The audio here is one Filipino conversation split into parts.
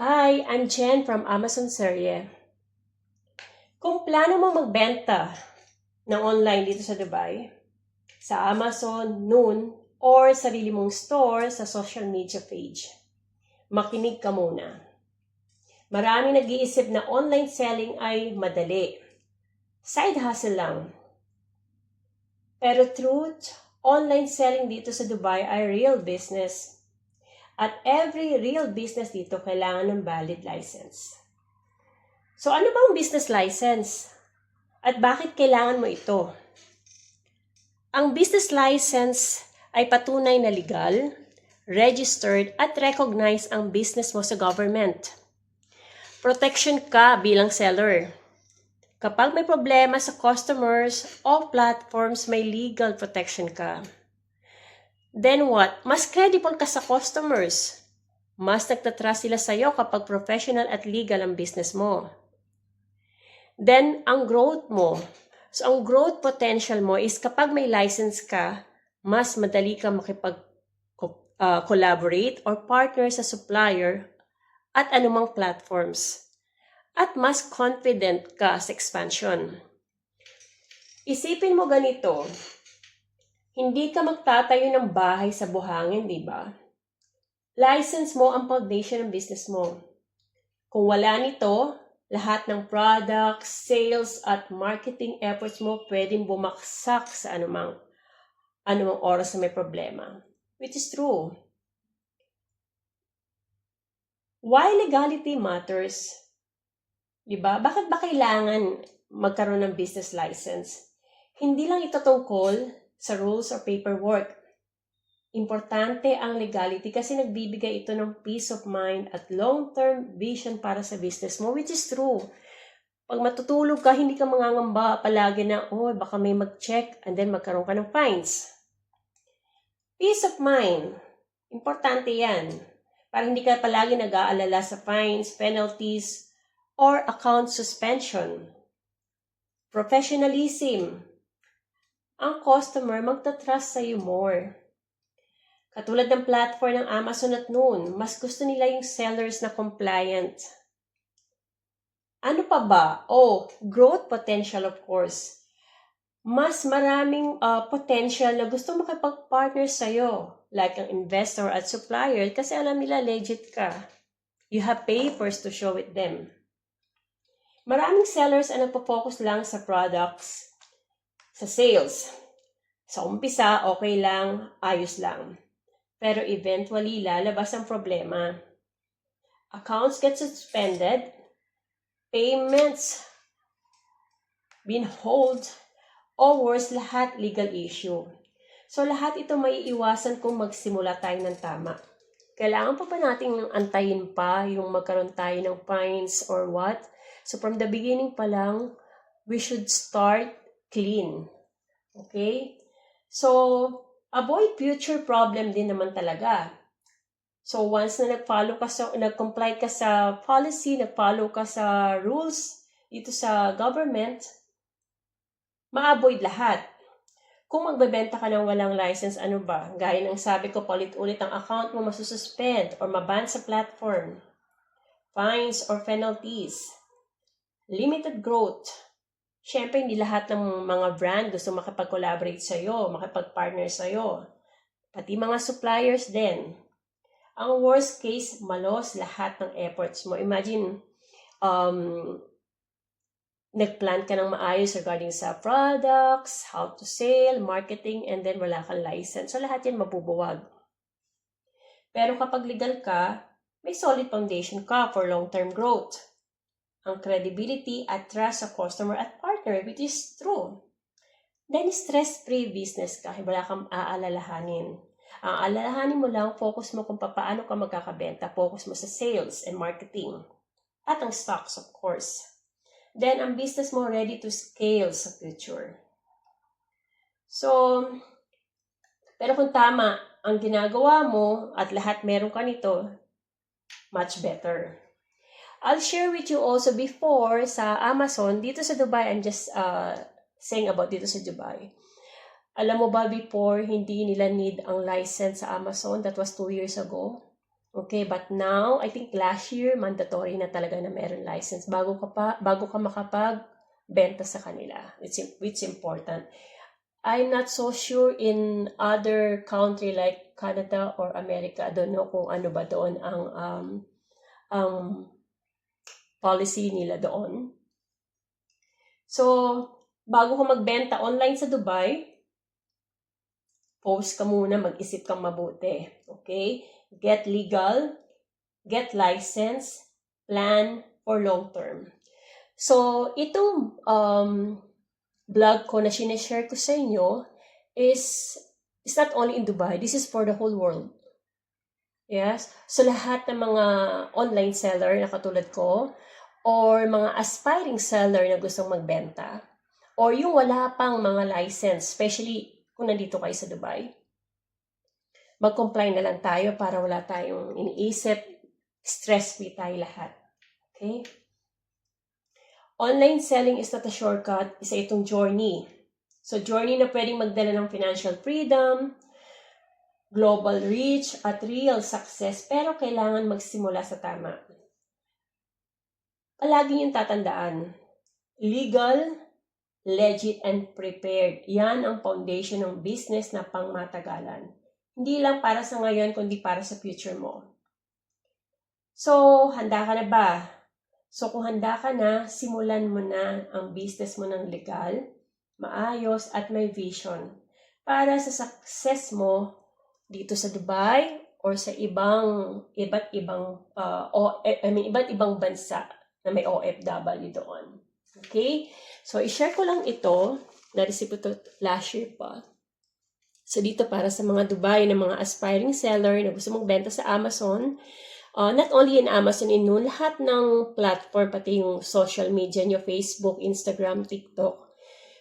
Hi, I'm Jen from Amazon Serye. Kung plano mo magbenta ng online dito sa Dubai, sa Amazon, Noon, or sarili mong store sa social media page, makinig ka muna. Maraming nag-iisip na online selling ay madali. Side hustle lang. Pero truth, online selling dito sa Dubai ay real business. At every real business dito kailangan ng valid license. So ano bang business license? At bakit kailangan mo ito? Ang business license ay patunay na legal, registered at recognized ang business mo sa government. Protection ka bilang seller. Kapag may problema sa customers o platforms, may legal protection ka. Then what? Mas credible ka sa customers. Mas nagtatrust sila sa'yo kapag professional at legal ang business mo. Then, ang growth mo. So, ang growth potential mo is kapag may license ka, mas madali ka makipag-collaborate or partner sa supplier at anumang platforms. At mas confident ka sa expansion. Isipin mo ganito, hindi ka magtatayo ng bahay sa buhangin, di ba? License mo ang foundation ng business mo. Kung wala nito, lahat ng products, sales, at marketing efforts mo pwedeng bumaksak sa anumang oras na may problema. Which is true. Why legality matters? Diba? Bakit ba kailangan magkaroon ng business license? Hindi lang ito tungkol sa rules or paperwork. Importante ang legality kasi nagbibigay ito ng peace of mind at long-term vision para sa business mo, which is true. Pag matutulog ka, hindi ka mangangamba palagi na, baka may mag-check and then magkaroon ka ng fines. Peace of mind. Importante yan. Para hindi ka palagi nag-aalala sa fines, penalties, or account suspension. Professionalism. Ang customer magta-trust sa'yo more. Katulad ng platform ng Amazon at Noon, mas gusto nila yung sellers na compliant. Ano pa ba? Growth potential of course. Mas maraming potential na gusto makipag-partner sa'yo, like ang investor at supplier, kasi alam nila legit ka. You have papers to show it them. Maraming sellers ang nagpo-focus lang sa products, sa sales. Sa umpisa, okay lang, ayos lang. Pero eventually, lalabas ang problema. Accounts get suspended, payments been hold, o worse, lahat legal issue. So lahat ito may iwasan kung magsimula tayo ng tama. Kailangan pa ba nating antayin pa yung magkaroon tayo ng fines or what? So from the beginning pa lang, we should start clean. Okay? So, avoid future problem din naman talaga. So, once na nag-comply ka sa policy, nag-follow ka sa rules dito sa government, ma-avoid lahat. Kung magbebenta ka ng walang license, ano ba? Gaya ng sabi ko, palit-ulit ang account mo masususpend or maban sa platform. Fines or penalties. Limited growth. Siyempre, hindi lahat ng mga brand gusto makipag-collaborate sa'yo, makipag-partner sa'yo. Pati mga suppliers din. Ang worst case, malos lahat ng efforts mo. Imagine, nagplan ka ng maayos regarding sa products, how to sell, marketing, and then wala kang license. So, lahat yan mabubuwag. Pero kapag legal ka, may solid foundation ka for long-term growth. Ang credibility at trust sa customer at partner, which is true. Then, stress-free business ka, wala kang aalalahanin. Ang aalalahanin mo lang, focus mo kung paano ka magkakabenta, focus mo sa sales and marketing. At ang stocks, of course. Then, ang business mo ready to scale sa future. So, pero kung tama ang ginagawa mo at lahat meron ka nito, much better. I'll share with you also before sa Amazon, dito sa Dubai, I'm just saying about dito sa Dubai. Alam mo ba before, hindi nila need ang license sa Amazon? That was 2 years ago. Okay, but now, I think last year, mandatory na talaga na meron license bago ka makapag-benta sa kanila. It's important. I'm not so sure in other country like Canada or America. I don't know kung ano ba doon ang policy nila doon. So, bago ka magbenta online sa Dubai, post ka muna, mag-isip kang mabuti. Okay? Get legal, get license, plan for long term. So, itong blog ko na sineshare ko sa inyo is not only in Dubai. This is for the whole world. Yes? So, lahat ng mga online seller na katulad ko or mga aspiring seller na gustong magbenta or yung wala pang mga license, especially kung nandito kayo sa Dubai, mag-comply na lang tayo para wala tayong iniisip, stress-free tayo lahat. Okay? Online selling is not a shortcut, isa itong journey. So, journey na pwedeng magdala ng financial freedom, global reach, at real success, pero kailangan magsimula sa tama. Palagi yung tatandaan, legal, legit, and prepared. Yan ang foundation ng business na pangmatagalan. Hindi lang para sa ngayon, kundi para sa future mo. So, handa ka na ba? So, kung handa ka na, simulan mo na ang business mo ng legal, maayos, at may vision para sa success mo dito sa Dubai or sa iba't ibang bansa na may OFW doon. Okay? So, i-share ko lang ito. Na-receive ito last year pa. So, dito para sa mga Dubai na mga aspiring seller na gusto magbenta sa Amazon, not only in Amazon, in Noon, lahat ng platform, pati yung social media nyo, Facebook, Instagram, TikTok.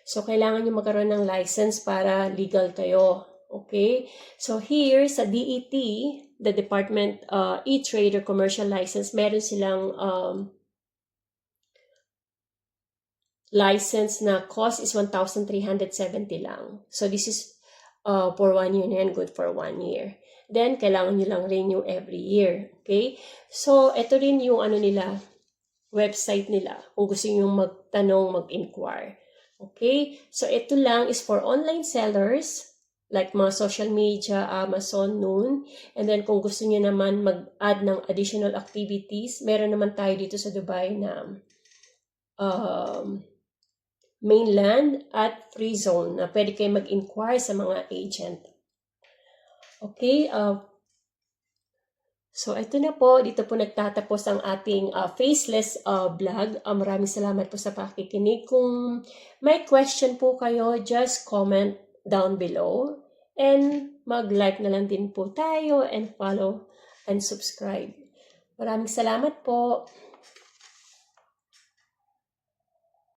So, kailangan nyo magkaroon ng license para legal kayo. Okay? So, here sa DET, the Department E-Trader Commercial License, meron silang license na cost is 1,370 lang. So, this is for 1 year and good for 1 year. Then, kailangan nyo lang renew every year. Okay? So, ito rin yung website nila. Kung gusto nyo magtanong, mag-inquire. Okay? So, ito lang is for online sellers, like mga social media, Amazon, Noon. And then, kung gusto nyo naman mag-add ng additional activities, meron naman tayo dito sa Dubai na mainland at free zone na pwede kayo mag-inquire sa mga agent. Okay, so ito na po, dito po nagtatapos ang ating faceless vlog. Maraming salamat po sa pakikinig. Kung may question po kayo, just comment down below and mag-like na lang din po tayo and follow and subscribe. Maraming salamat po.